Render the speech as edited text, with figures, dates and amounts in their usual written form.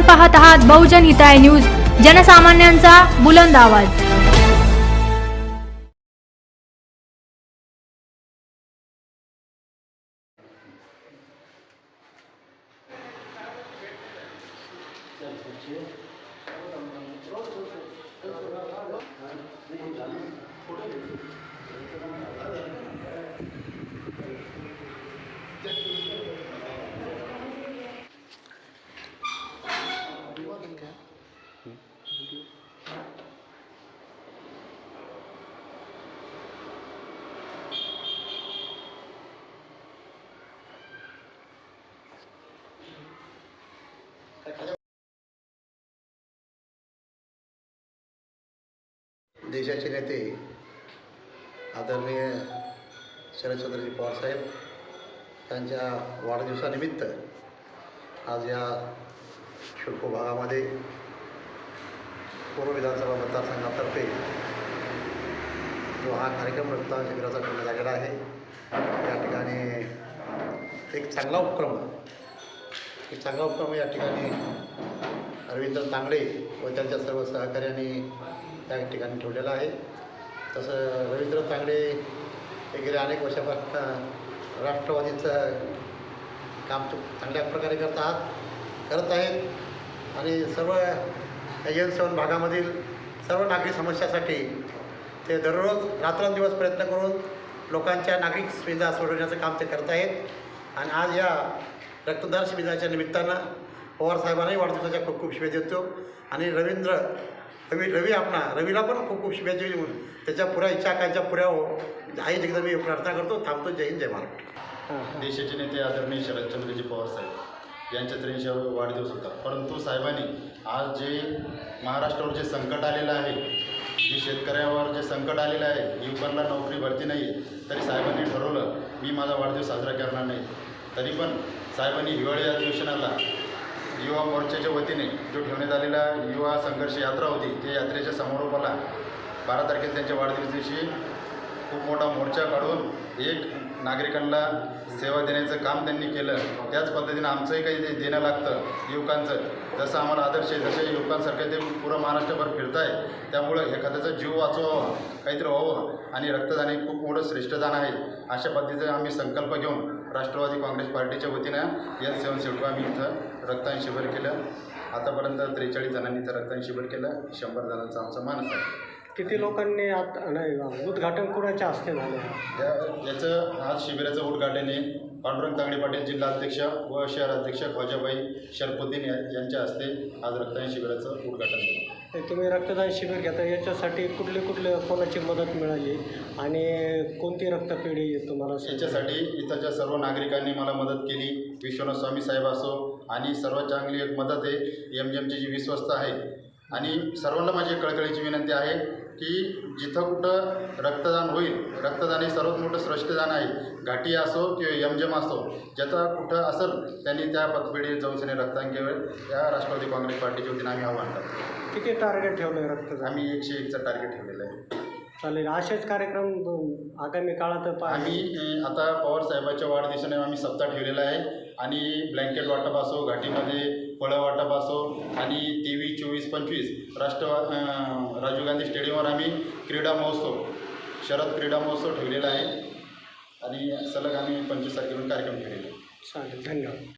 पाहत आहात बहुजन हिताय न्यूज, जनसामान्यांचा बुलंद आवाज। देशाचे नेते आदरणीय शरदचंद्रजी पवार साहेब यांच्या वाढदिवसानिमित्त आज या शिडको भागामध्ये पूर्व विधानसभा मतदारसंघातर्फे जो हा कार्यक्रम रक्तदान शिबिराचा ठेवण्यात आलेला आहे, या ठिकाणी एक चांगला उपक्रम या ठिकाणी रवींद्र तांगडे व त्यांच्या सर्व सहकार्यांनी त्या ठिकाणी ठेवलेला आहे। तसं रवींद्र तांगडे हे गेल्या अनेक वर्षापासून राष्ट्रवादीचं काम चांगल्या प्रकारे करत आहेत आणि सर्व एजन्सीवन भागामधील सर्व नागरिक समस्यासाठी ते दररोज रात्रंदिवस प्रयत्न करून लोकांच्या नागरिक सुविधा सोडवण्याचं काम ते करत आहेत। आणि आज या रक्तदान शिबिराच्या निमित्तानं पवार साहेबांनाही वाढदिवसाच्या खूप खूप शुभेच्छा देतो आणि रवीला पण खूप खूप शुभेच्छा देऊन त्याच्या पुऱ्या इच्छा आकांक्षा पुऱ्या हो आई एकदा मी प्रार्थना करतो। थांबतो। जय हिंद, जय महाराष्ट्र। देशाचे नेते आदरणीय शरदचंद्रजी पवार साहेब यांच्या 83वा वाढदिवस होता, परंतु साहेबांनी आज जे महाराष्ट्रावर जे संकट आलेलं आहे, जे शेतकऱ्यावर जे संकट आलेलं आहे, युवकांना नोकरी भरती नाही आहे, तरी साहेबांनी ठरवलं मी माझा वाढदिवस साजरा करणार नाही। तरी पण साहेबांनी हिवाळी अधिवेशनाला युवा मोर्चाच्या वतीने जो ठेवण्यात आलेला युवा संघर्ष यात्रा होती, त्या यात्रेच्या समारोपाला 12 तारखेला त्यांच्या वाढदिवस दिवशी खूप मोठा मोर्चा काढून एक नागरिकांना सेवा देण्याचं काम त्यांनी केलं। त्याच पद्धतीनं आमचंही काही देणं लागतं युवकांचं, जसं आम्हाला आदर्श आहे तसे युवकांसारखं ते पुरं महाराष्ट्रभर फिरत आहे। त्यामुळं एखाद्याचा जीव वाचवावा, काहीतरी व्हावं आणि रक्तदान हे खूप मोठं श्रेष्ठदान आहे। अशा पद्धतीचा आम्ही संकल्प घेऊन राष्ट्रवादी काँग्रेस पार्टीच्या वतीनं L7 शिडको आम्ही इथं रक्तदान शिबिर केलं। आतापर्यंत 43 जणांनी इथं रक्तदान शिबिर केलं। 100 जणांचा आमचा मानस आहे। किती लोकांनी उद्घाटन कोणाच्या हस्ते झालं? याचं आज शिबिराचं उद्घाटन आहे पांडुरंग तांगडे पाटील जिल्हाध्यक्ष व शहराध्यक्ष ख्वाजाबाई शरपुद्दीन यांच्या हस्ते आज रक्तदान शिबिराचं उद्घाटन झालं। तुम्ही रक्तदान शिबिर घेता, याच्यासाठी कुठले कोणाची मदत मिळाली आणि कोणती रक्तपेढी तुम्हाला? याच्यासाठी इथंच्या सर्व नागरिकांनी मला मदत केली। विश्वनाथ स्वामी साहेब असो आणि सर्वात चांगली एक मदत आहे MGMची जी विश्वस्त आहे। आणि सर्वांना माझी कळकळीची विनंती आहे की जिथं कुठं रक्तदान होईल, रक्तदान हे सर्वात मोठं श्रेष्ठदान आहे। घाटी असो किंवा MGM असो, ज्याचा कुठं असेल त्यांनी त्या पतपेढीत जाऊन रक्तदान केलं। या राष्ट्रवादी काँग्रेस पार्टीच्या वतीने आम्ही आव्हान करतो। किती टार्गेट ठेवलं आहे रक्तदान? आम्ही 101चं टार्गेट ठेवलेलं आहे। चालेल, असेच कार्यक्रम आगामी काळात आम्ही आता पवार साहेबांच्या वाढदिवसाने आम्ही सप्ताह ठेवलेला आहे आणि ब्लँकेट वाटप असो, घाटीमध्ये फळं वाटप असो आणि 23, 24, 25 राजीव गांधी स्टेडियमवर आम्ही क्रीडा महोत्सव, शरद क्रीडा महोत्सव ठेवलेला आहे आणि सलग आम्ही 25 तारखेला कार्यक्रम ठेवलेला आहे। चालेल, धन्यवाद।